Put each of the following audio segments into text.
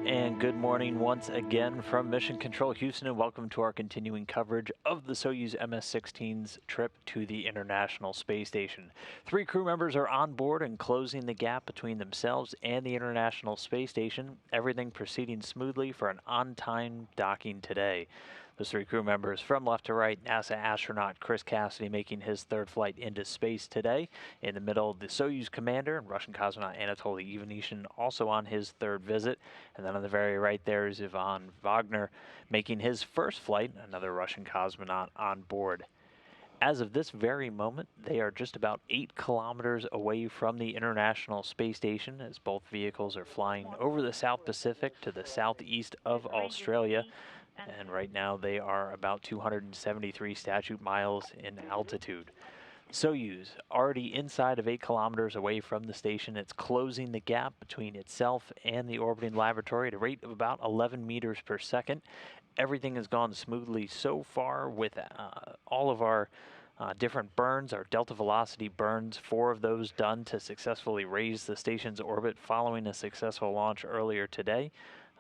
And good morning once again from Mission Control Houston, and welcome to our continuing coverage of the Soyuz MS-16's trip to the International Space Station. 3 crew members are on board and closing the gap between themselves and the International Space Station, everything proceeding smoothly for an on-time docking today. Those 3 crew members from left to right, NASA astronaut Chris Cassidy making his 3rd flight into space today. In the middle, the Soyuz commander and Russian cosmonaut Anatoly Ivanishin also on his 3rd visit. And then on the very right there is Ivan Wagner making his 1st flight, another Russian cosmonaut on board. As of this very moment, they are just about 8 kilometers away from the International Space Station, as both vehicles are flying over the South Pacific to the southeast of Australia. And right now they are about 273 statute miles in altitude. Soyuz, already inside of 8 kilometers away from the station, it's closing the gap between itself and the orbiting laboratory at a rate of about 11 meters per second. Everything has gone smoothly so far with all of our different burns, our delta velocity burns, 4 of those done to successfully raise the station's orbit following a successful launch earlier today.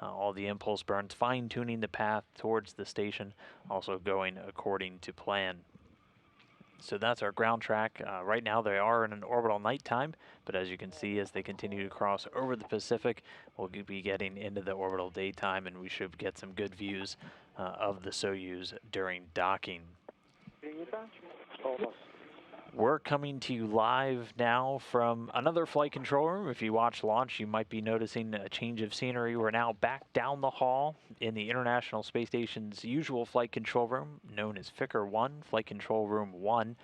All the impulse burns, fine-tuning the path towards the station, also going according to plan. So that's our ground track. Right now they are in an orbital nighttime, but as you can see, as they continue to cross over the Pacific, we'll be getting into the orbital daytime, and we should get some good views of the Soyuz during docking. We're coming to you live now from another flight control room. If you watch launch, you might be noticing a change of scenery. We're now back down the hall in the International Space Station's usual flight control room, known as Ficker 1, Flight Control Room 1.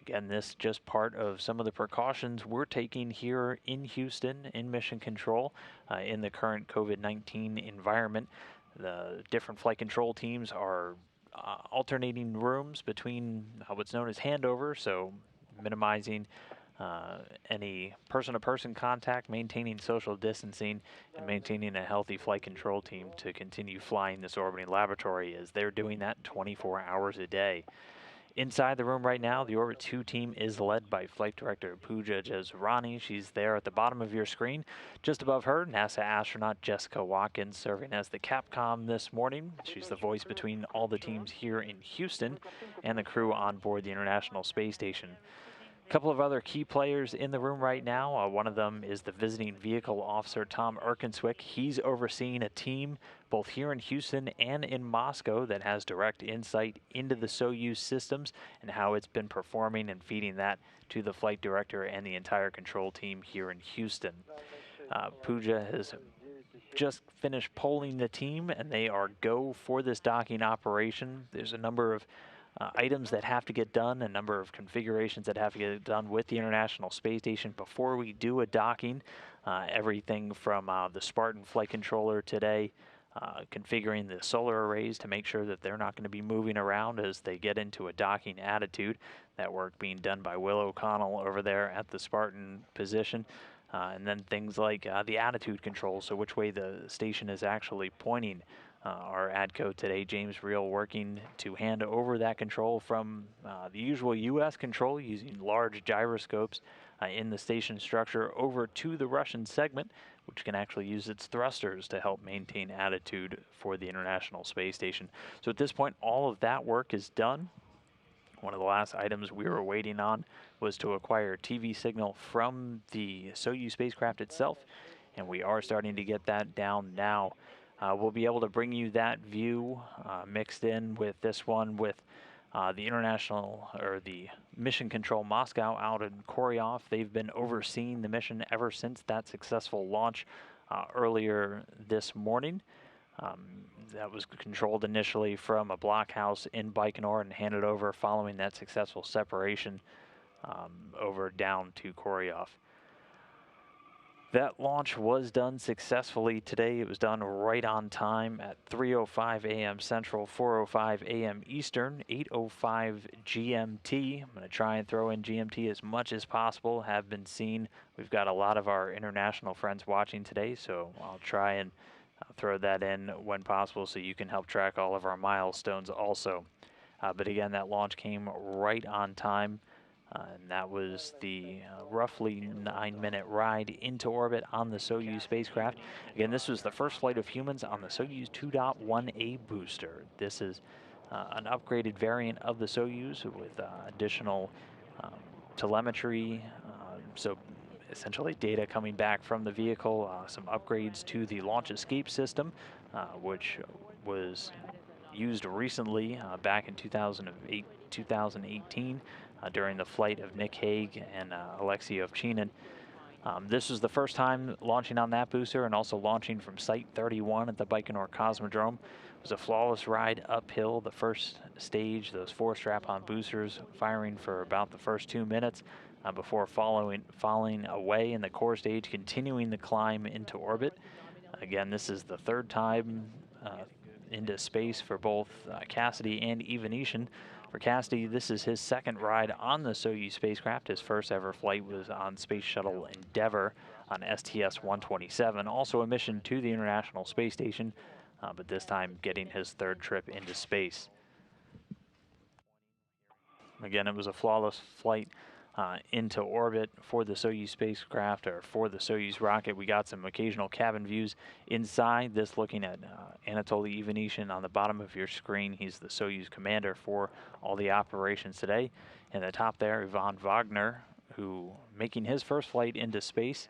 Again, this just part of some of the precautions we're taking here in Houston in Mission Control in the current COVID-19 environment. The different flight control teams are alternating rooms between what's known as handover, so minimizing any person-to-person contact, maintaining social distancing, and maintaining a healthy flight control team to continue flying this orbiting laboratory, as they're doing that 24 hours a day. Inside the room right now, the Orbit 2 team is led by Flight Director Pooja Jazrani. She's there at the bottom of your screen. Just above her, NASA astronaut Jessica Watkins, serving as the Capcom this morning. She's the voice between all the teams here in Houston and the crew on board the International Space Station. A couple of other key players in the room right now. One of them is the visiting vehicle officer, Tom Erkenswick. He's overseeing a team both here in Houston and in Moscow that has direct insight into the Soyuz systems and how it's been performing, and feeding that to the flight director and the entire control team here in Houston. Pooja has just finished polling the team, and they are go for this docking operation. There's a number of items that have to get done, a number of configurations that have to get done with the International Space Station before we do a docking. Everything from the Spartan flight controller today, configuring the solar arrays to make sure that they're not going to be moving around as they get into a docking attitude. That work being done by Will O'Connell over there at the Spartan position. And then things like the attitude control, so which way the station is actually pointing. Our ADCO today, James Reel, working to hand over that control from the usual U.S. control using large gyroscopes in the station structure over to the Russian segment, which can actually use its thrusters to help maintain attitude for the International Space Station. So at this point, all of that work is done. One of the last items we were waiting on was to acquire a TV signal from the Soyuz spacecraft itself, and we are starting to get that down now. We'll be able to bring you that view mixed in with this one with the the Mission Control Moscow out in Koryov. They've been overseeing the mission ever since that successful launch earlier this morning. That was controlled initially from a blockhouse in Baikonur and handed over following that successful separation over down to Koryov. That launch was done successfully today. It was done right on time at 3:05 a.m. Central, 4:05 a.m. Eastern, 8:05 GMT. I'm going to try and throw in GMT as much as possible. Have been seen. We've got a lot of our international friends watching today, so I'll try and throw that in when possible so you can help track all of our milestones also. But again, that launch came right on time. And that was the roughly 9-minute ride into orbit on the Soyuz spacecraft. Again, this was the first flight of humans on the Soyuz 2.1A booster. This is an upgraded variant of the Soyuz with additional um, telemetry, so essentially data coming back from the vehicle, some upgrades to the launch escape system, which was used recently back in 2008, 2018 during the flight of Nick Hague and Alexei Ovchinin. This was the first time launching on that booster and also launching from Site 31 at the Baikonur Cosmodrome. It was a flawless ride uphill. The first stage, those 4 strap-on boosters firing for about the first 2 minutes before falling away in the core stage, continuing the climb into orbit. Again, this is the 3rd time into space for both Cassidy and Evanesian. For Cassidy, this is his 2nd ride on the Soyuz spacecraft. His first ever flight was on Space Shuttle Endeavour on STS-127, also a mission to the International Space Station, but this time getting his 3rd trip into space. Again, it was a flawless flight into orbit for the Soyuz spacecraft, or for the Soyuz rocket. We got some occasional cabin views inside. This looking at Anatoly Ivanishin on the bottom of your screen. He's the Soyuz commander for all the operations today. And the top there, Ivan Wagner, who making his first flight into space.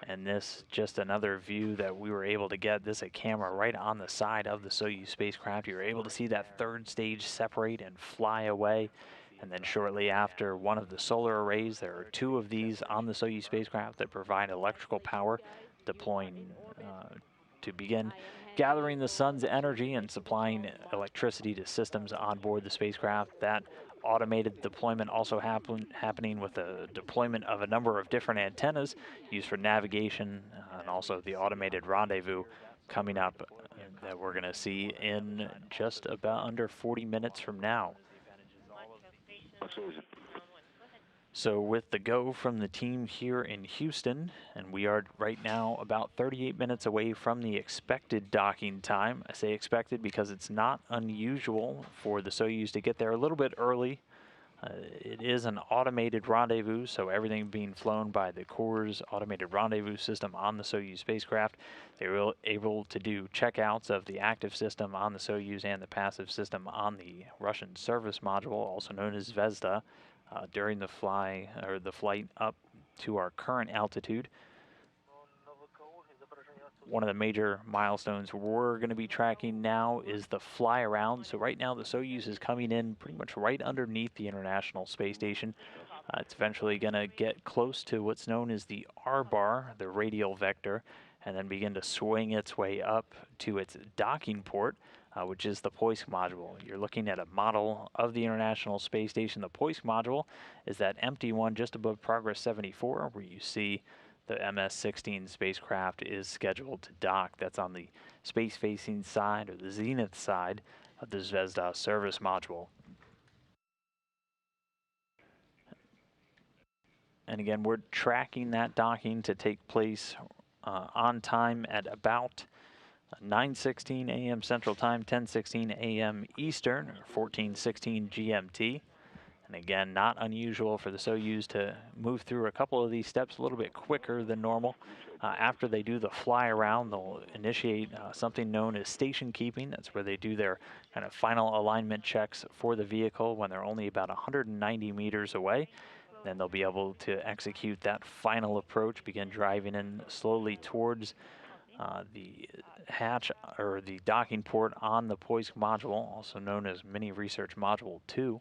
And this, just another view that we were able to get. This a camera right on the side of the Soyuz spacecraft. You were able to see that 3rd stage separate and fly away. And then shortly after one of the solar arrays, there are 2 of these on the Soyuz spacecraft that provide electrical power, deploying to begin gathering the sun's energy and supplying electricity to systems on board the spacecraft. That automated deployment also happening with the deployment of a number of different antennas used for navigation, and also the automated rendezvous coming up that we're going to see in just about under 40 minutes from now. So with the go from the team here in Houston, and we are right now about 38 minutes away from the expected docking time. I say expected because it's not unusual for the Soyuz to get there a little bit early. It is an automated rendezvous, so everything being flown by the Core's automated rendezvous system on the Soyuz spacecraft. They were able to do checkouts of the active system on the Soyuz and the passive system on the Russian service module, also known as Zvezda, during the flight up to our current altitude. One of the major milestones we're going to be tracking now is the fly around. So right now the Soyuz is coming in pretty much right underneath the International Space Station. It's eventually going to get close to what's known as the R-bar, the radial vector, and then begin to swing its way up to its docking port, which is the Poisk module. You're looking at a model of the International Space Station. The Poisk module is that empty one just above Progress 74, where you see the MS-16 spacecraft is scheduled to dock. That's on the space-facing side, or the zenith side, of the Zvezda service module. And again, we're tracking that docking to take place on time at about 9:16 a.m. Central Time, 10:16 a.m. Eastern, or 14:16 GMT. And again, not unusual for the Soyuz to move through a couple of these steps a little bit quicker than normal. After they do the fly around, they'll initiate something known as station keeping. That's where they do their kind of final alignment checks for the vehicle when they're only about 190 meters away. Then they'll be able to execute that final approach, begin driving in slowly towards the hatch, or the docking port on the Poisk module, also known as Mini Research Module 2.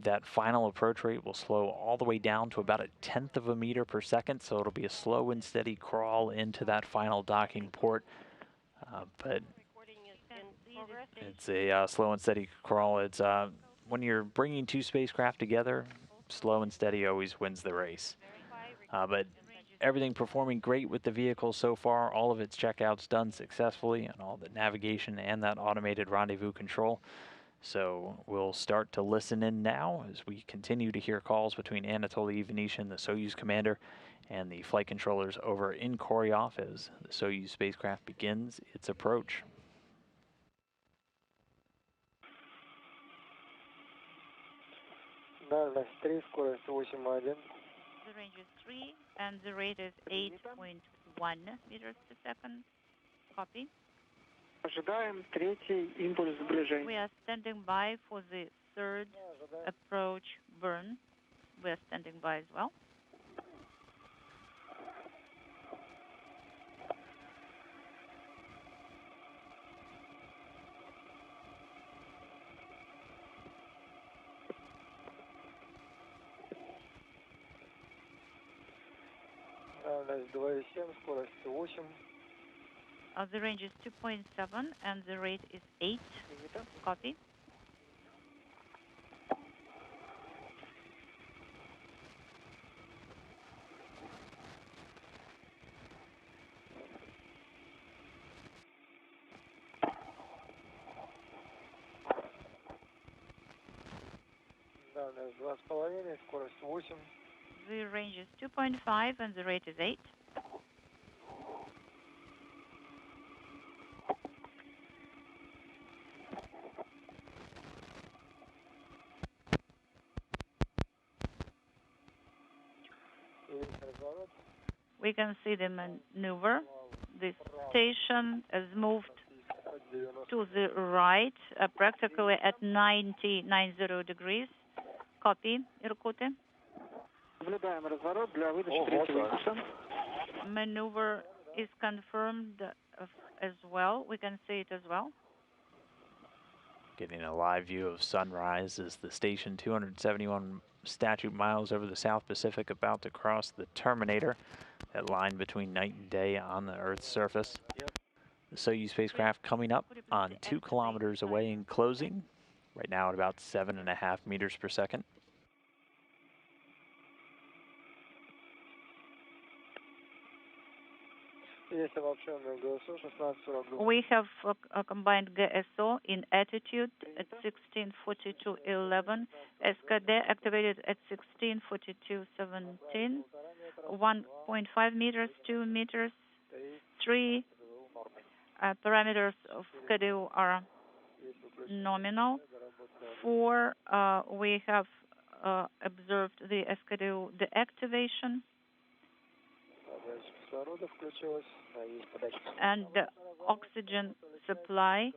That final approach rate will slow all the way down to about 1/10 of a meter per second, so it'll be a slow and steady crawl into that final docking port. But it's a slow and steady crawl. It's when you're bringing 2 spacecraft together, slow and steady always wins the race. But everything performing great with the vehicle so far. All of its checkouts done successfully, and all the navigation and that automated rendezvous control. So we'll start to listen in now as we continue to hear calls between Anatoly Ivanishin, the Soyuz commander, and the flight controllers over in Koryov as the Soyuz spacecraft begins its approach. Дальность 3, скорость 8,1. The range is 3 and the rate is 8.1 meters per second. Copy. Ожидаем третий импульс сближения. We are standing by for the third approach burn. We are standing by as well. Дальность 2,7, скорость 8. The range is 2.7 and the rate is 8. Copy. Дальность 2,5, скорость 8. The range is 2.5 and the rate is 8. We can see the maneuver. The station has moved to the right, practically at 90 degrees. Copy, Irkutsk. Наблюдаем разворот для выдачи третьего импульса. Maneuver is confirmed as well. We can see it as well. Getting a live view of sunrise as the station 271 statute miles over the South Pacific about to cross the terminator, that line between night and day on the Earth's surface. The Soyuz spacecraft coming up on 2 kilometers away and closing, right now at about 7.5 meters per second. We have a combined GSO in attitude at 16:42:11. SKD activated at 16:42:17. 1.5 meters, 2 meters, 3 parameters of schedule are nominal. 4, we have observed the schedule deactivation. And the oxygen supply.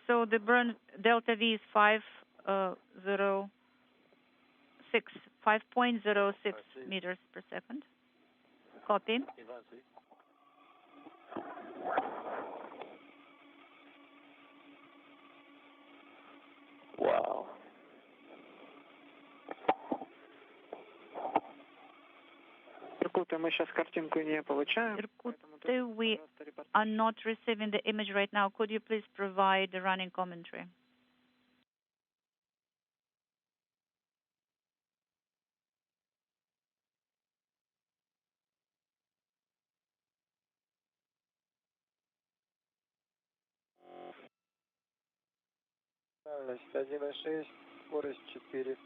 So the burn delta V is 5.06 meters per second. Copy. Wow. Мы сейчас картинку не получаем. Irkutsk, we are not receiving the image right now. Could you please provide the running commentary? Дальность 1,6, скорость 4.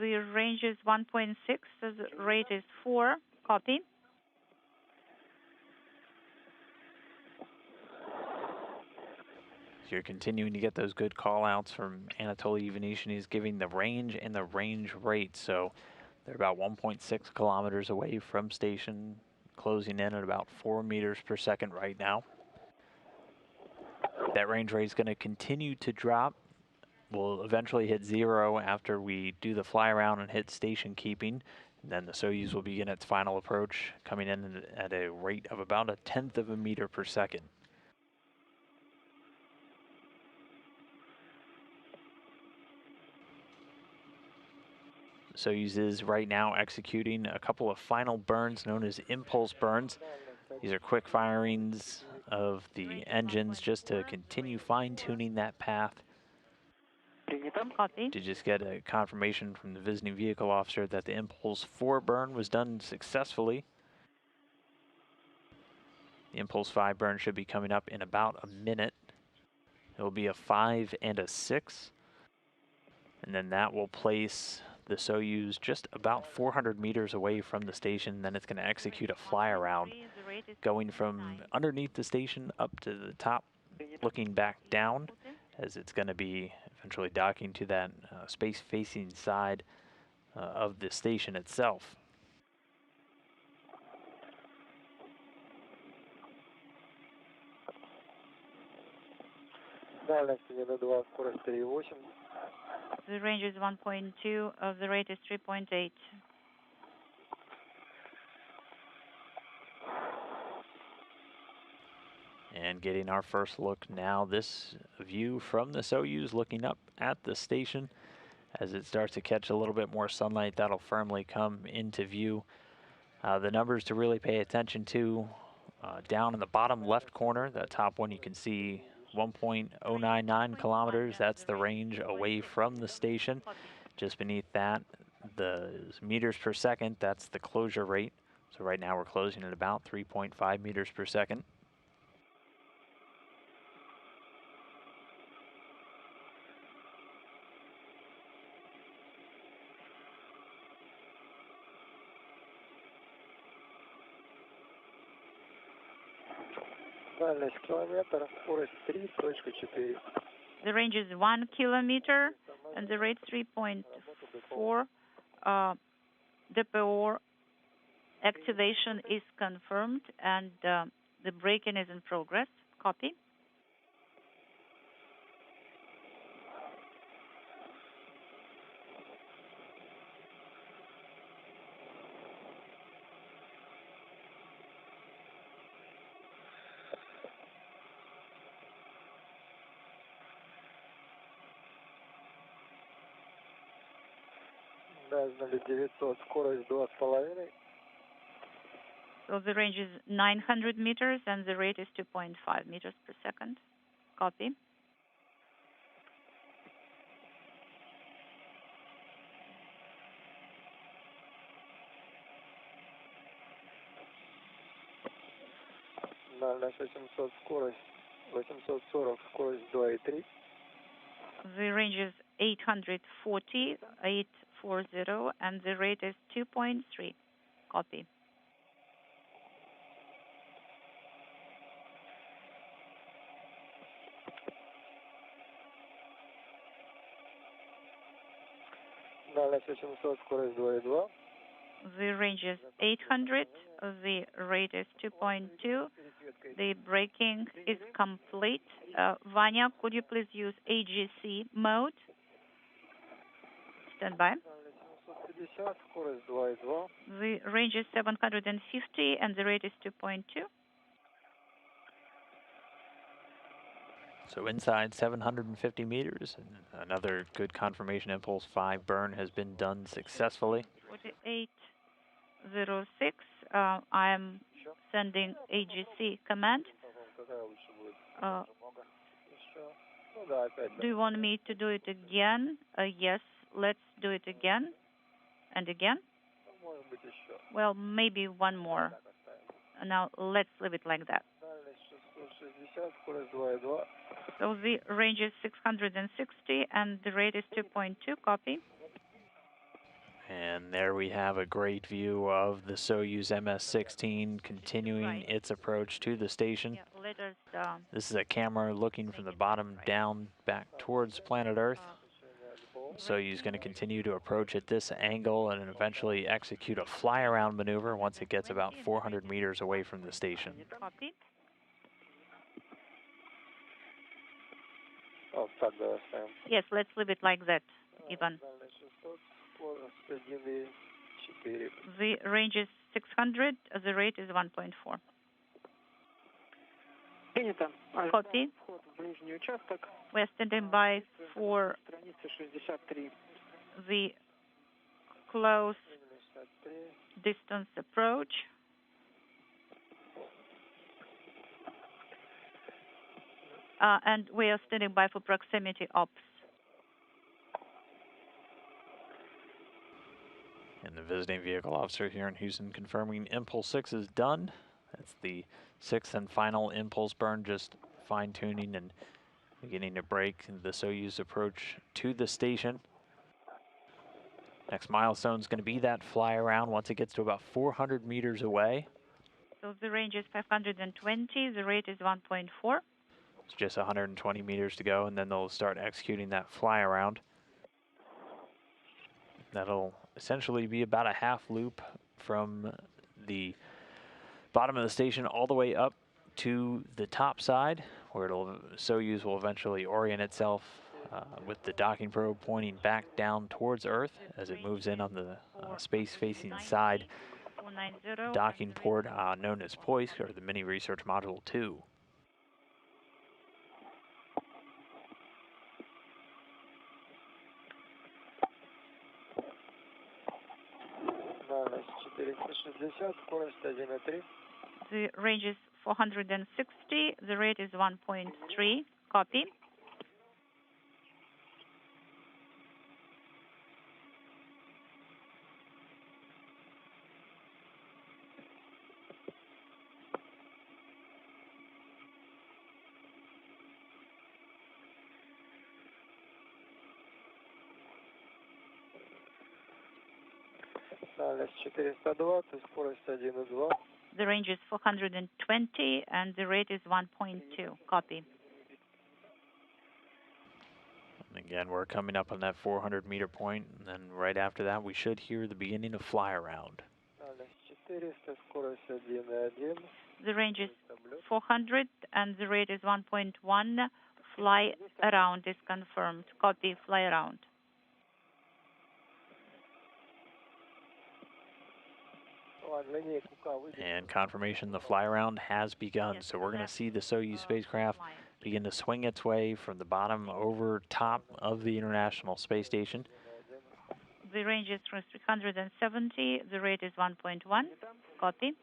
The range is 1.6, so the rate is 4. Copy. You're continuing to get those good call-outs from Anatoly Ivanishin. He's giving the range and the range rate. So they're about 1.6 kilometers away from station, closing in at about 4 meters per second right now. That range rate is going to continue to drop. We'll eventually hit 0 after we do the fly around and hit station keeping. And then the Soyuz will begin its final approach, coming in at a rate of about 1/10 of a meter per second. Soyuz is right now executing a couple of final burns known as impulse burns. These are quick firings of the engines just to continue fine-tuning that path. Copy. To just get a confirmation from the visiting vehicle officer that the impulse 4 burn was done successfully. The impulse 5 burn should be coming up in about a minute. It will be a 5 and a 6. And then that will place the Soyuz just about 400 meters away from the station. Then it's going to execute a fly around, going from underneath the station up to the top, looking back down, as it's going to be eventually docking to that space-facing side of the station itself. Дальность 1,2, скорость 3,8. The range is 1.2, the rate is 3.8. And getting our first look now, this view from the Soyuz looking up at the station. As it starts to catch a little bit more sunlight, that'll firmly come into view. The numbers to really pay attention to, down in the bottom left corner, that top one you can see 1.099 kilometers. That's the range away from the station. Just beneath that, the meters per second, that's the closure rate. So right now we're closing at about 3.5 meters per second. Дальность километр, скорость 3.4. The range is 1 kilometer and the rate 3.4. DPO activation is confirmed and the braking is in progress. Copy. Дальность 900, скорость 2,5. So the range is 900 meters and the rate is 2.5 meters per second. Copy. Дальность 800, скорость 840, скорость 2,3. The range is 840, and the rate is 2.3. Copy. Дальность 800, скорость 2,2. The range is 800, the rate is 2.2. The braking is complete. Vanya, could you please use AGC mode? Stand by. Дальность 750, скорость 2,2. The range is 750 and the rate is 2.2. So inside 750 meters, and another good confirmation impulse 5 burn has been done successfully. 4806, I am sending AGC command. Do you want me to do it again? Yes, let's do it again and again. Well, maybe one more. Now let's leave it like that. So the range is 660 and the rate is 2.2. Copy. And there we have a great view of the Soyuz MS-16 continuing its approach to the station. Yeah, let us, This is a camera looking from the bottom down back towards planet Earth. Soyuz is going to continue to approach at this angle and eventually execute a fly-around maneuver once it gets about 400 meters away from the station. Copy. Yes, let's leave it like that, Ivan. The range is 600, the rate is 1.4. Copy. We're standing by for the close distance approach. And we are standing by for proximity ops. And the visiting vehicle officer here in Houston confirming Impulse 6 is done. That's the 6th and final impulse burn, just fine-tuning and beginning to break the Soyuz approach to the station. Next milestone is going to be that fly around once it gets to about 400 meters away. So the range is 520, the rate is 1.4. It's just 120 meters to go, and then they'll start executing that fly around. That'll essentially be about a half loop from the bottom of the station all the way up to the top side, where Soyuz will eventually orient itself with the docking probe pointing back down towards Earth as it moves in on the space-facing side docking port known as POISC, or the Mini Research Module 2. The range is 460. The rate is 1.3. Copy. The range is 420 and the rate is 1.2. Copy. And again, we're coming up on that 400-meter point, and then right after that, we should hear the beginning of fly around. The range is 400 and the rate is 1.1. Fly around is confirmed. Copy. Fly around. And confirmation the fly around has begun. So we're going to see the Soyuz spacecraft begin to swing its way from the bottom over top of the International Space Station. The range is 370. The rate is 1.1. Copy.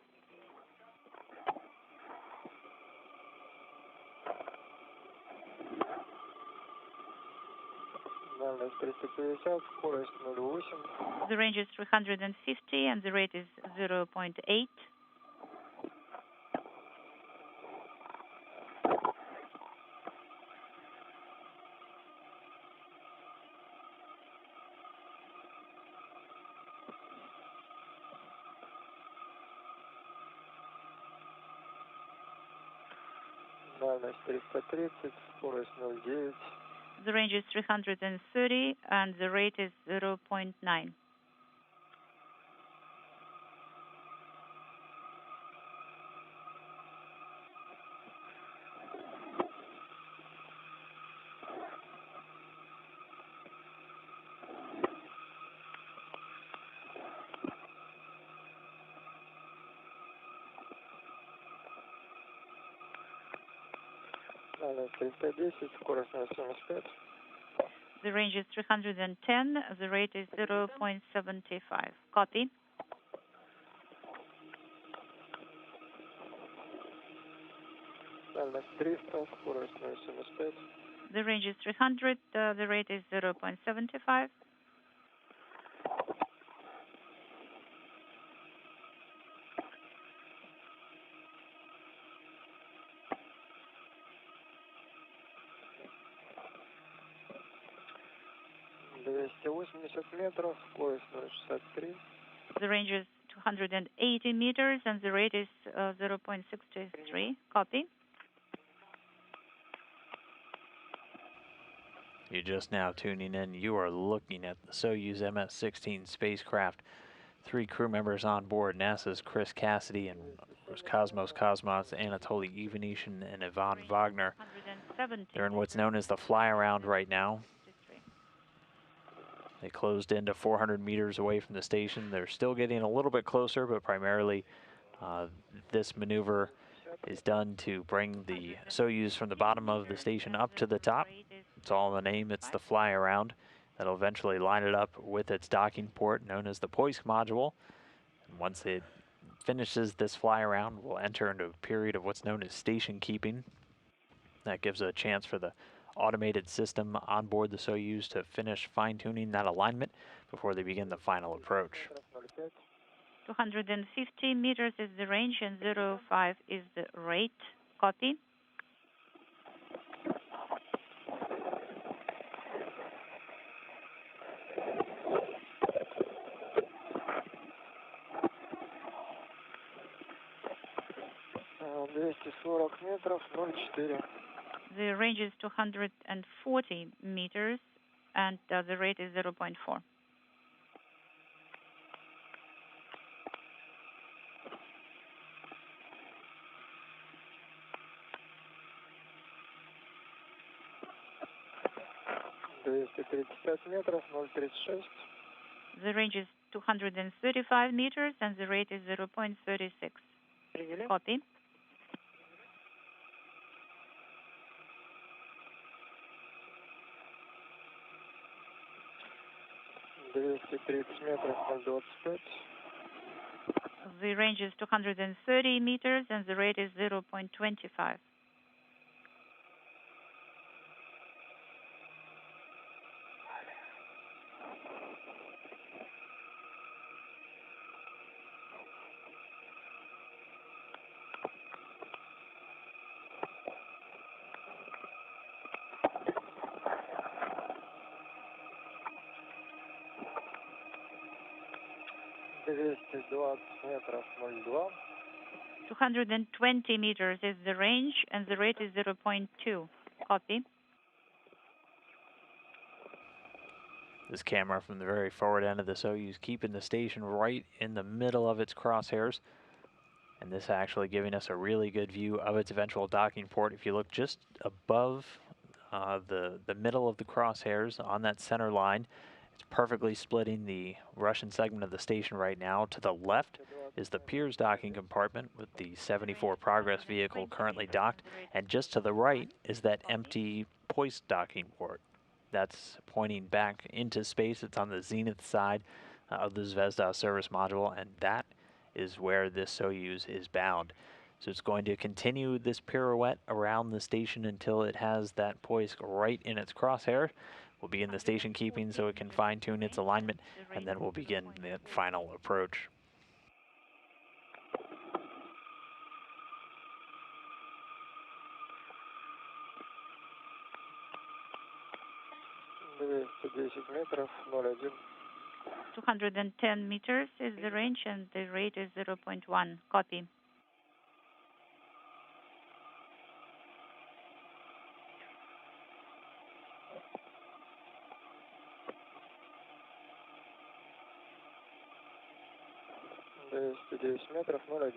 The range is 350 and the rate is 0.8. The range is 330 and the rate is 0.9. The range is 310. The rate is 0.75. Copy. The range is 300. The rate is 0.75. The range is 280 meters and the rate is 0.63. Copy. You're just now tuning in. You are looking at the Soyuz MS-16 spacecraft. 3 crew members on board, NASA's Chris Cassidy and Roscosmos cosmonauts Anatoly Ivanishin and Ivan Wagner. They're in what's known as the fly around right now. They closed into 400 meters away from the station. They're still getting a little bit closer, but primarily this maneuver is done to bring the Soyuz from the bottom of the station up to the top. It's all in the name. It's the fly around. That'll eventually line it up with its docking port known as the POISC module. And once it finishes this fly around, we'll enter into a period of what's known as station keeping. That gives a chance for the automated system on board the Soyuz to finish fine-tuning that alignment before they begin the final approach. 250 meters is the range and 0.5 is the rate. Copy. The range is 240 meters, and the rate is 0.4. The range is 235 meters, and the rate is 0.36. Copy. The range is 230 meters, and the rate is 0.25. метров 02. 220 meters is the range, and the rate is 0.2. Copy. This camera from the very forward end of the Soyuz keeping the station right in the middle of its crosshairs. And this actually giving us a really good view of its eventual docking port. If you look just above the middle of the crosshairs on that center line, it's perfectly splitting the Russian segment of the station right now. To the left is the Piers docking compartment with the 74 Progress vehicle currently docked. And just to the right is that empty Poist docking port. That's pointing back into space. It's on the zenith side of the Zvezda service module, and that is where this Soyuz is bound. So it's going to continue this pirouette around the station until it has that Poisk right in its crosshair. We'll begin the station keeping so it can fine-tune its alignment, and then we'll begin the final approach. метров 01. 210 meters is the range, and the rate is 0.1. Copy. метров 01.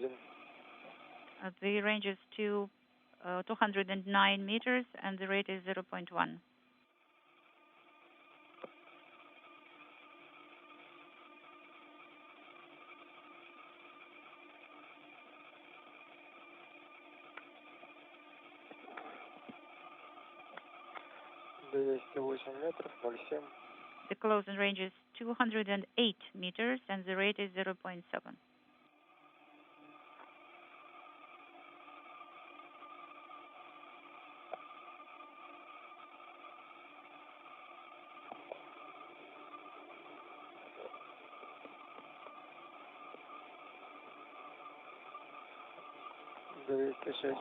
The range is 209 meters, and the rate is 0.1. метров 07. The closing range is 208 meters, and the rate is 0.7.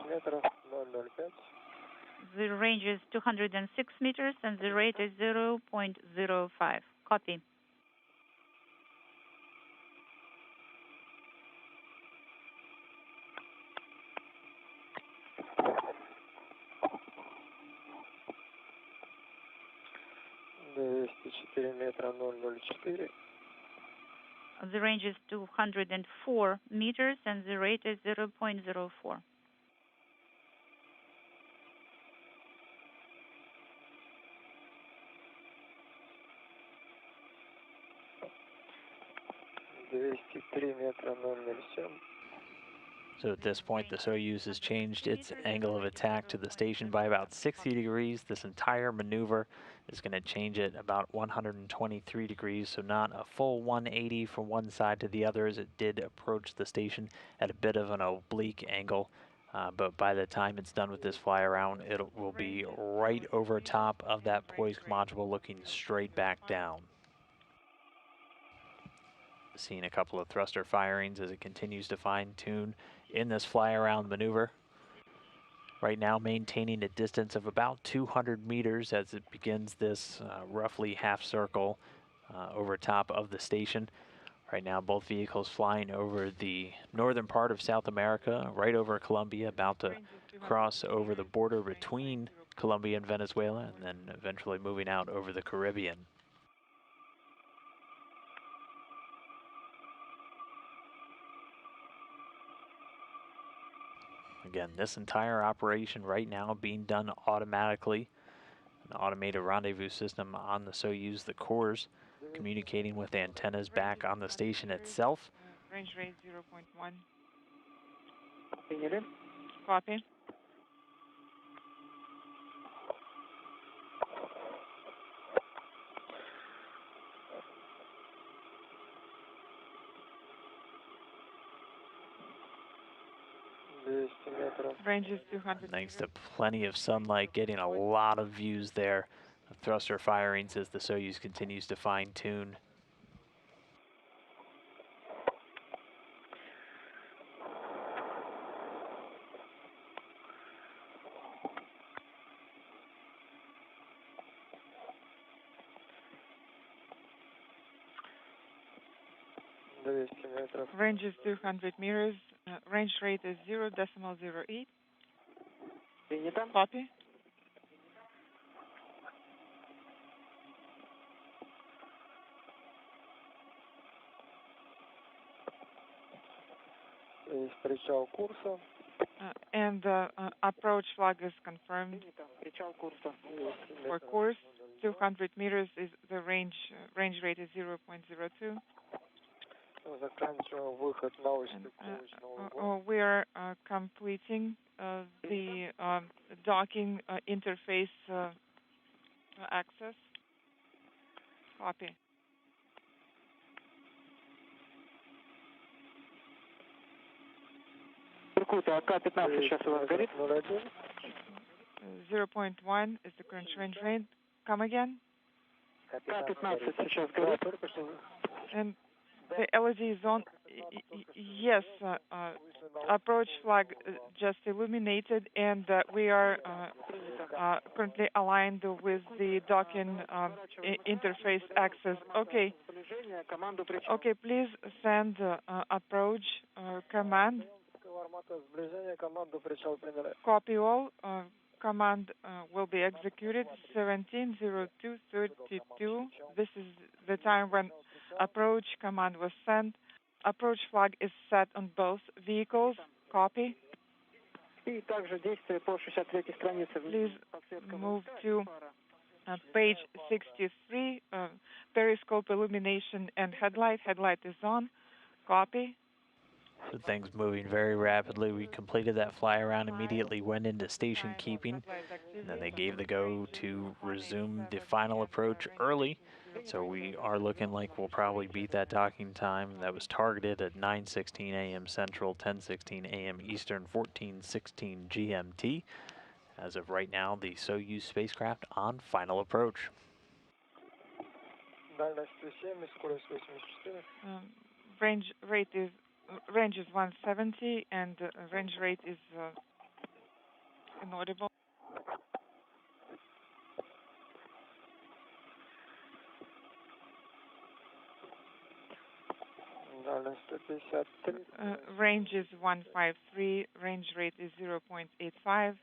метров 005. The range is 206 meters, and the rate is 0.05. Copy. метра 004. The range is 204 meters, and the rate is 0.04. метра 007. So at this point, the Soyuz has changed its angle of attack to the station by about 60 degrees. This entire maneuver is going to change it about 123 degrees, so not a full 180 from one side to the other, as it did approach the station at a bit of an oblique angle. But by the time it's done with this fly around, it will be right over top of that Poisk module, looking straight back down. Seeing a couple of thruster firings as it continues to fine-tune in this fly-around maneuver. Right now maintaining a distance of about 200 meters as it begins this roughly half circle over top of the station. Right now both vehicles flying over the northern part of South America, right over Colombia, about to cross over the border between Colombia and Venezuela, and then eventually moving out over the Caribbean. Again, this entire operation right now being done automatically. An automated rendezvous system on the Soyuz, the cores communicating with antennas back on the station itself. Range rate 0.1. Приняли. Copy. Range is 200 Thanks to meters. plenty of sunlight, getting a lot of views there. The thruster firings as the Soyuz continues to fine tune. Range is 200 meters. Range rate is 0.08. Принято. Copy. Причал курса. And approach flag is confirmed Принято. Причал курса. for course. 200 meters is the range. Range rate is 0.02. Заканчиваем выход на ось. We are completing the docking interface access. Copy. Иркут, АК-15 сейчас у вас горит? 0.1 is the current range rate. Come again. АК-15 сейчас горит. And the LED is on. Yes, approach flag just illuminated, and we are currently aligned with the docking interface access. Okay. Okay, please send approach command. Copy all. Command will be executed 17:02:32. This is the time when approach command was sent. Approach flag is set on both vehicles. Copy. И также действие по 63 странице. Please move to page 63. Periscope illumination and headlight. Headlight is on. Copy. So things moving very rapidly. We completed that fly around, immediately went into station keeping, and then they gave the go to resume the final approach early. So we are looking like we'll probably beat that docking time that was targeted at 9:16 a.m. Central, 10:16 a.m. Eastern, 14:16 GMT. As of right now, the Soyuz spacecraft on final approach. Range is 170, and range rate is inaudible. Range is 153. Range rate is 0.85.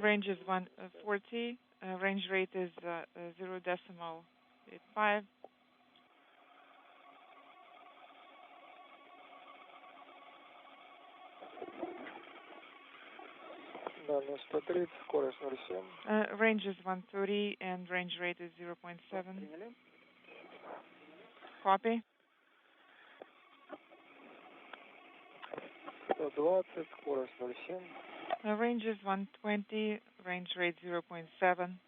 Range is 140. Range rate is 0.85. Range is 130 and range rate is 0.7. Copy. 120, скорость 0,7. Range is 120, range rate 0.7.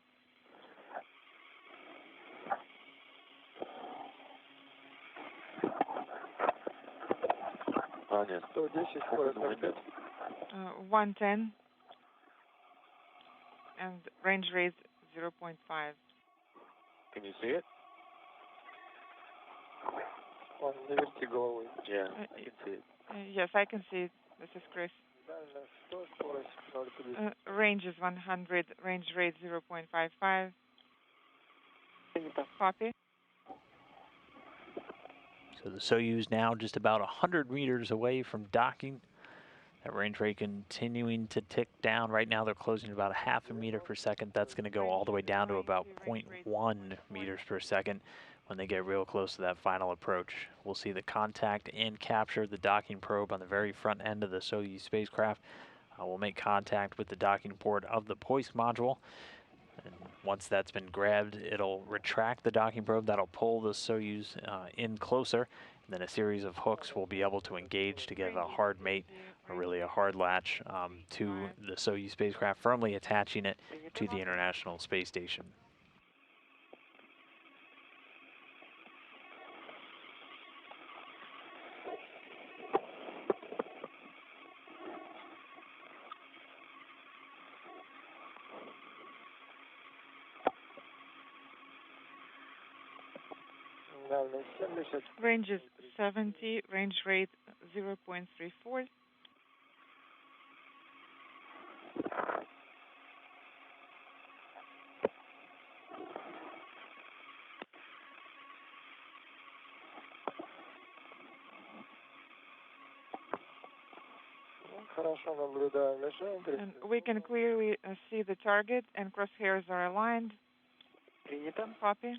Нет, 110, скорость 0,5. 110 and range rate 0.5. Can you see it? Он не верти головой. Yeah, I can see it. Yes, I can see it. This is Chris. Range is 100, range rate 0.55. Copy. So the Soyuz now just about 100 meters away from docking. That range rate continuing to tick down. Right now they're closing about a half a meter per second. That's going to go all the way down to about 0.1 meters per second when they get real close to that final approach. We'll see the contact and capture the docking probe on the very front end of the Soyuz spacecraft. We'll make contact with the docking port of the Poist module. And once that's been grabbed, it'll retract the docking probe. That'll pull the Soyuz in closer. And then a series of hooks will be able to engage to give a hard mate, or really a hard latch, to the Soyuz spacecraft, firmly attaching it to the International Space Station. Range is 70, range rate 0.34. And we can clearly see the target and crosshairs are aligned. Copy.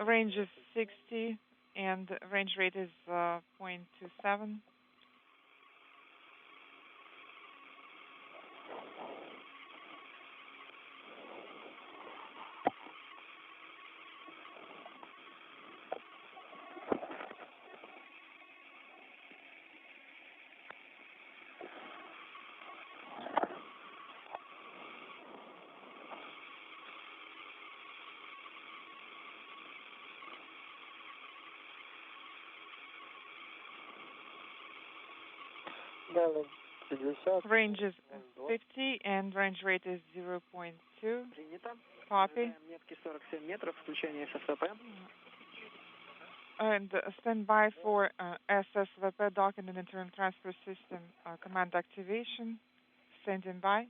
Range is 60 and range rate is 0.27. Range is 50 and range rate is 0.2. Copy. And stand by for SSVP docking and internal transfer system command activation. Standing by.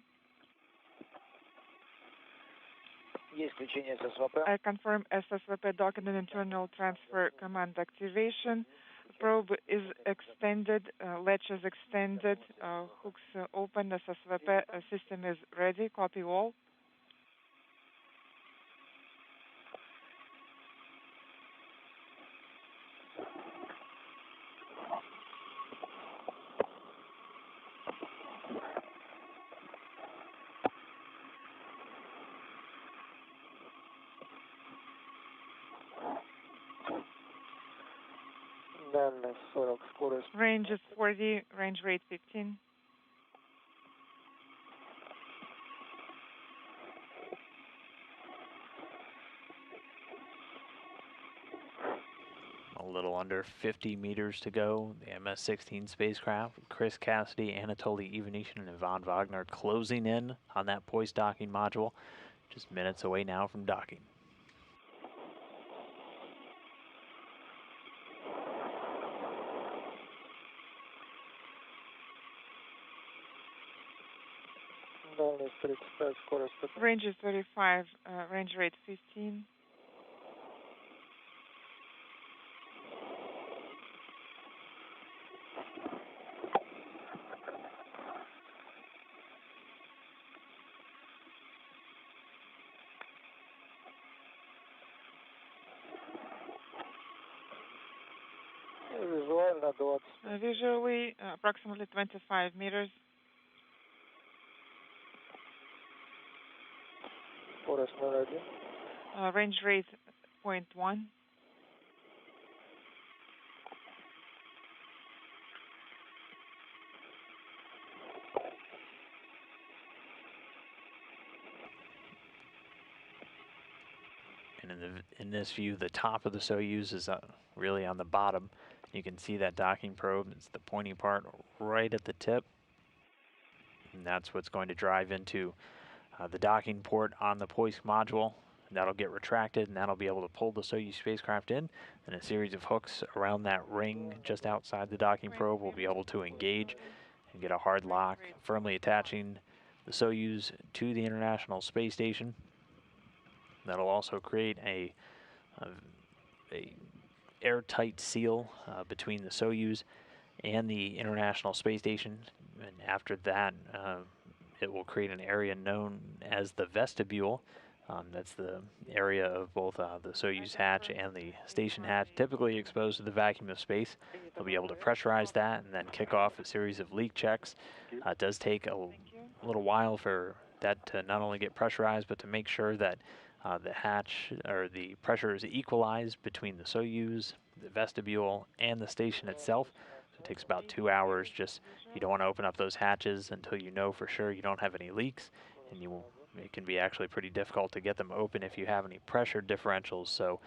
I confirm SSVP docking and internal transfer command activation. Probe is extended, latch is extended, hooks open, SSVP system is ready. Copy all. Range is 40, range rate 15. A little under 50 meters to go. The MS-16 spacecraft, Chris Cassidy, Anatoly Ivanishin, and Ivan Wagner closing in on that Poist docking module. Just minutes away now from docking. Range is 35, range rate 15. Visually, approximately 25 meters. Range rate 0.1. And in this view, the top of the Soyuz is really on the bottom. You can see that docking probe. It's the pointy part right at the tip. And that's what's going to drive into the docking port on the Poist module. That'll get retracted, and that'll be able to pull the Soyuz spacecraft in, and a series of hooks around that ring just outside the docking probe will be able to engage and get a hard lock, firmly attaching the Soyuz to the International Space Station. That'll also create a airtight seal between the Soyuz and the International Space Station, and after that it will create an area known as the vestibule. That's the area of both the Soyuz hatch and the station hatch, typically exposed to the vacuum of space. They'll be able to pressurize that and then kick off a series of leak checks. It does take a little while for that to not only get pressurized, but to make sure that the hatch or the pressure is equalized between the Soyuz, the vestibule, and the station itself. So it takes about 2 hours. Just you don't want to open up those hatches until you know for sure you don't have any leaks, and it can be actually pretty difficult to get them open if you have any pressure differentials. So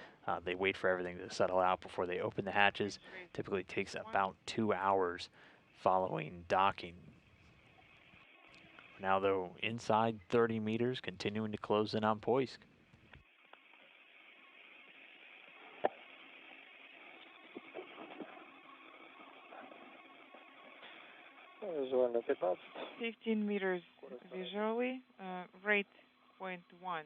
they wait for everything to settle out before they open the hatches. Typically takes about 2 hours following docking. Now though, inside 30 meters, continuing to close in on Poisk. Визуально 15. 15 meters visually, rate 0.1.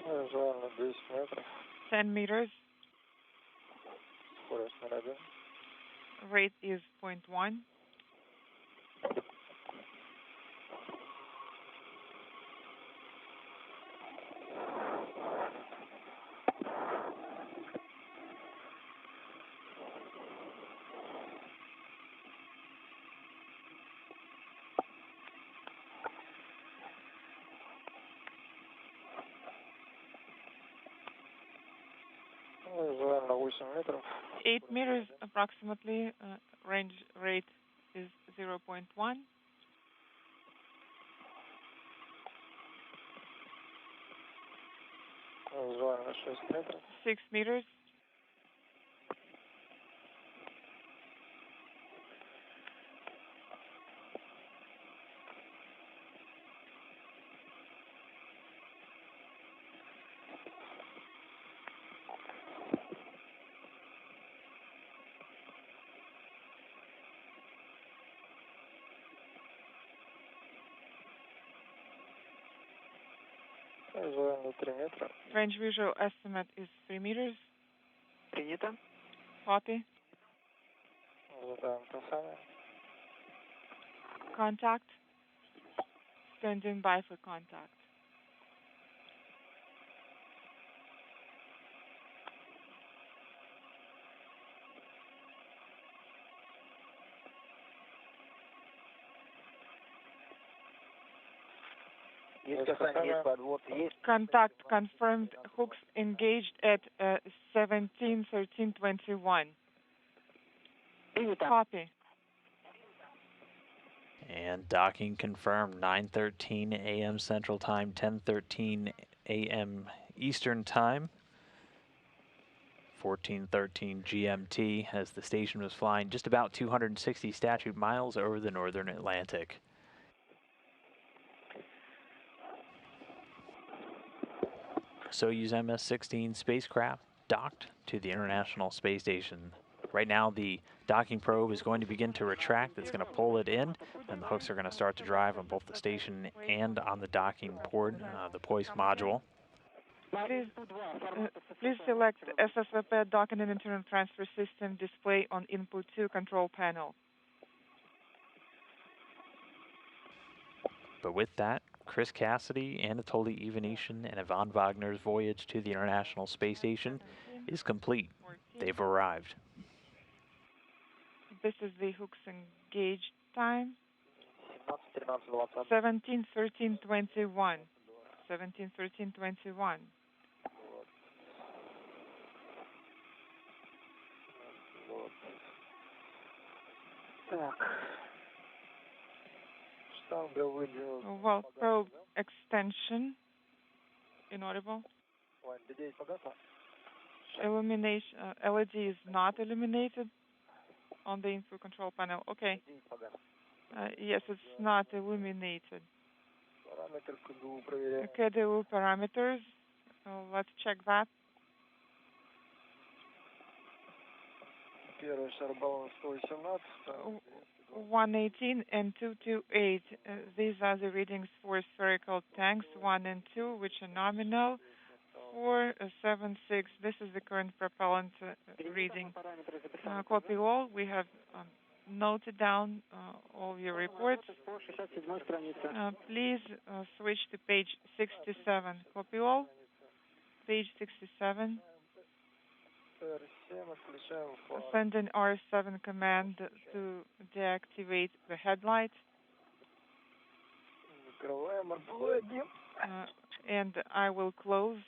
Визуально 10 метров. 10 meters, Скорость 0,1. rate is 0.1. Визуально 8 метров. 8 meters approximately, range rate is 0.1. Визуально 6 метров. 6 meters, Визуально 3 метра. range visual estimate is 3 meters. Принято. Copy. Ожидаем касания. Contact. Standing by for contact. Есть касание, есть подвод, есть. Contact confirmed. Hooks engaged at 17:13:21. Принято. Copy. And docking confirmed, 9:13 a.m. Central Time, 10:13 a.m. Eastern Time, 14:13 GMT, as the station was flying just about 260 statute miles over the northern Atlantic. Soyuz MS-16 spacecraft docked to the International Space Station. Right now, the docking probe is going to begin to retract. It's going to pull it in, and the hooks are going to start to drive on both the station and on the docking port, the Poisk module. Please select SSVP docking and internal transfer system display on input 2 control panel. But with that, Chris Cassidy, Anatoly Ivanishyn, and Ivan Wagner's voyage to the International Space Station is complete. They've arrived. This is the hooks engaged time. 17, 13, 20. 17:13:21. 17:13:21. Так. Штанга выдвинута. Well, probe extension Inaudible. Illumination. LED is not illuminated on the info control panel. Okay. Yes, it's not illuminated. KDU parameters. Let's check that. 118 and 228. These are the readings for spherical tanks 1 and 2, which are nominal. 476. This is the current propellant reading. Copy all. We have noted down all your reports. Please switch to page 67. Copy all. Page 67. Send an R7 command to deactivate the headlight. And I will close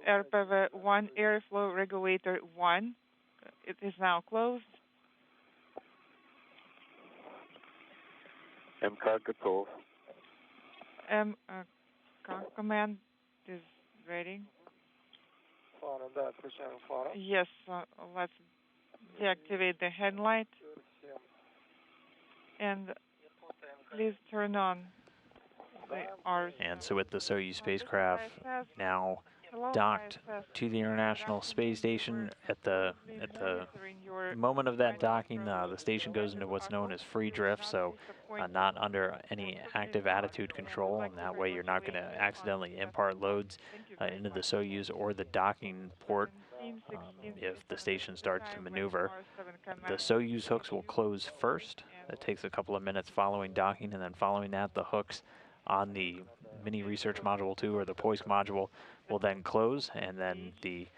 RPV 1 airflow regulator 1. It is now closed. МК готов. Command is ready. Фара, да, отключаем фара. Yes, let's deactivate the headlight. And please turn on the R. And so with the Soyuz spacecraft now docked to the International Space Station, at the moment of that docking, the station goes into what's known as free drift, so not under any active attitude control, and that way you're not going to accidentally impart loads into the Soyuz or the docking port if the station starts to maneuver. The Soyuz hooks will close first. That takes a couple of minutes following docking, and then following that, the hooks on the Mini Research Module 2 or the Poisk module will then close, and then the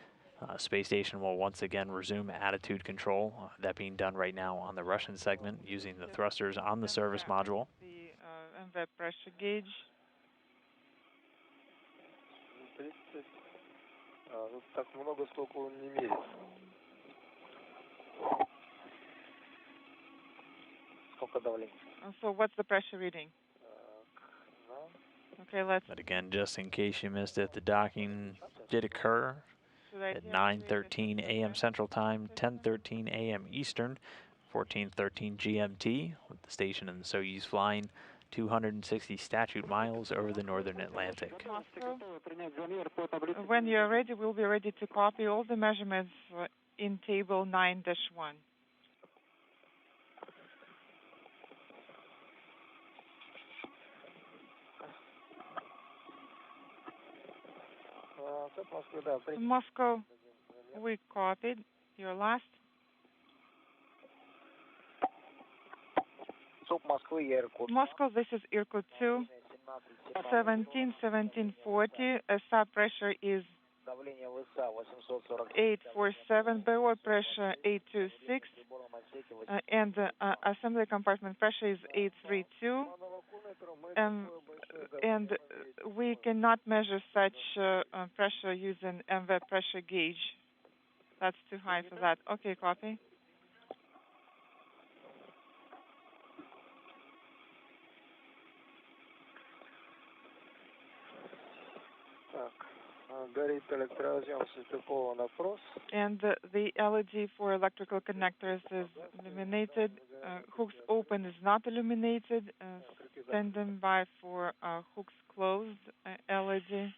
space station will once again resume attitude control. That being done right now on the Russian segment using the thrusters on the service module. The MV pressure gauge. Так много, сколько он не мерит. Сколько давление? So what's the pressure reading? Okay, let's. But again, just in case you missed it, the docking did occur at 9:13 a.m. Central Time, 10:13 a.m. Eastern, 14:13 GMT, with the station and the Soyuz flying 260 statute miles over the northern Atlantic. When you're ready, we'll be ready to copy all the measurements in table 9-1. Moscow, we copied your last. Moscow, this is Irkut 2, 1740. SAP pressure is 847, BO pressure 826, and assembly compartment pressure is 832. And we cannot measure such pressure using MV pressure gauge. That's too high for that. Okay, copy. And the LED for electrical connectors is illuminated. Hooks open is not illuminated. Stand by for hooks closed LED.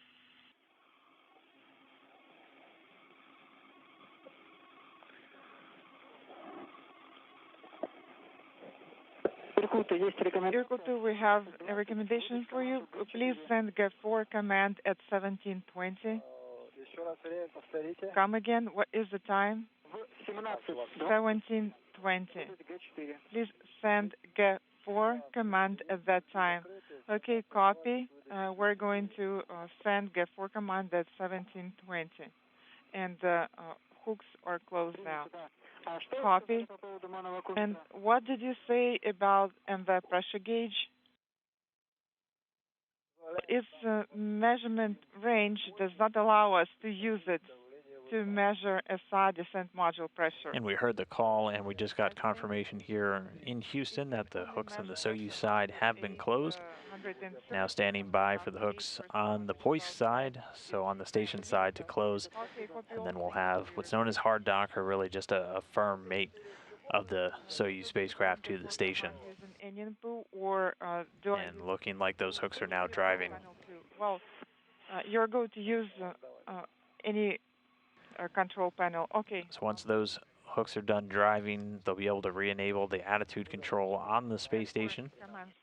Irkut, we have a recommendation for you. Please send G4 command at 1720. Come again. What is the time? 1720. Please send G4 command at that time. Okay, copy. We're going to send G4 command at 1720. And hooks are closed now. Copy. And what did you say about MV pressure gauge? Its measurement range does not allow us to use it to measure SI descent module pressure. And we heard the call, and we just got confirmation here in Houston that the hooks on the Soyuz side have been closed. now standing by for the hooks on the hoist side, so on the station side to close, and then we'll have what's known as hard dock, or really just a firm mate of the Soyuz spacecraft to the station. And looking like those hooks are now driving. Well, you're going to use any control panel. Okay. So once those hooks are done driving, they'll be able to re-enable the attitude control on the space station.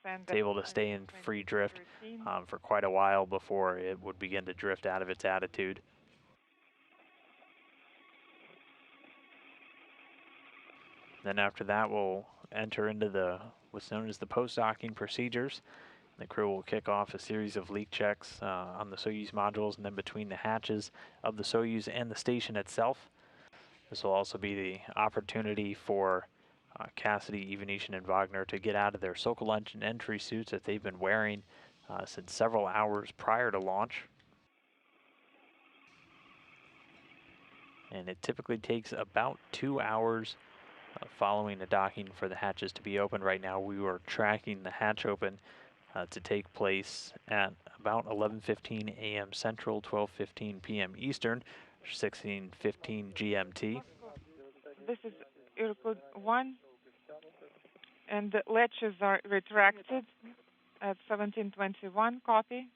It's able to stay in free drift for quite a while before it would begin to drift out of its attitude. Then after that, we'll enter into what's known as the post-docking procedures. The crew will kick off a series of leak checks on the Soyuz modules and then between the hatches of the Soyuz and the station itself. This will also be the opportunity for Cassidy, Ivanishин, and Wagner to get out of their Sokol engine entry suits that they've been wearing since several hours prior to launch. And it typically takes about 2 hours following the docking for the hatches to be open. Right now we were tracking the hatch open to take place at about 11:15 a.m. Central, 12:15 p.m. Eastern, 16:15 GMT. This is Irkut 1, and the latches are retracted at 17:21. Copy.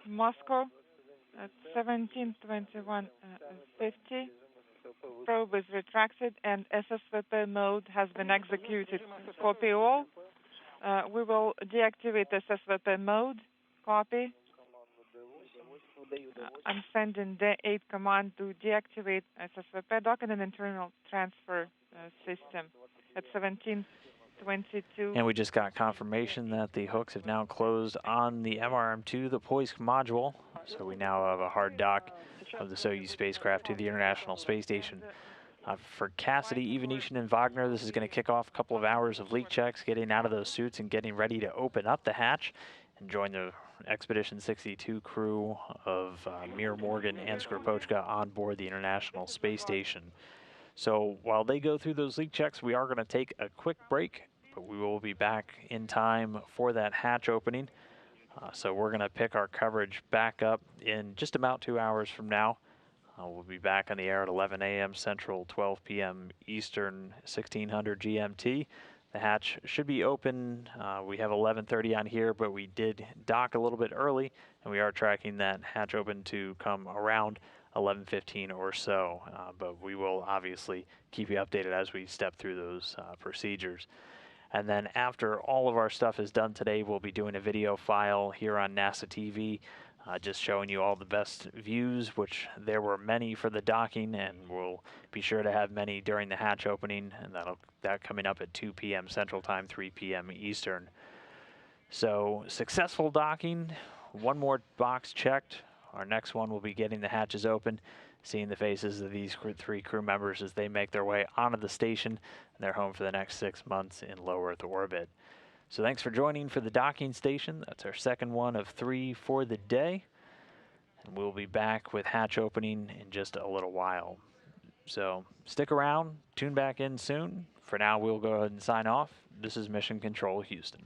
Moscow at 17:21:50. Probe is retracted and SSVP mode has been executed. Copy all. We will deactivate SSVP mode. Copy. I'm sending the 8 command to deactivate SSVP docking and internal transfer system at 17:22. And we just got confirmation that the hooks have now closed on the MRM-2, the Poisk module. So we now have a hard dock of the Soyuz spacecraft to the International Space Station. For Cassidy, Ivanishин, and Wagner, this is going to kick off a couple of hours of leak checks, getting out of those suits and getting ready to open up the hatch and join the Expedition 62 crew of Mir Morgan and Skropochka on board the International Space Station. So while they go through those leak checks, we are going to take a quick break, but we will be back in time for that hatch opening. So we're going to pick our coverage back up in just about 2 hours from now. We'll be back on the air at 11 a.m. Central, 12 p.m. Eastern, 1600 GMT. The hatch should be open. We have 11:30 on here, but we did dock a little bit early, and we are tracking that hatch open to come around 11:15 or so. But we will obviously keep you updated as we step through those procedures. And then after all of our stuff is done today, we'll be doing a video file here on NASA TV, just showing you all the best views, which there were many for the docking, and we'll be sure to have many during the hatch opening, and that coming up at 2 p.m. Central Time, 3 p.m. Eastern. So successful docking, one more box checked. Our next one will be getting the hatches open, seeing the faces of these 3 crew members as they make their way onto the station, and they're home for the next 6 months in low Earth orbit. So thanks for joining for the docking station. That's our second one of 3 for the day. And we'll be back with hatch opening in just a little while. So stick around, tune back in soon. For now, we'll go ahead and sign off. This is Mission Control Houston.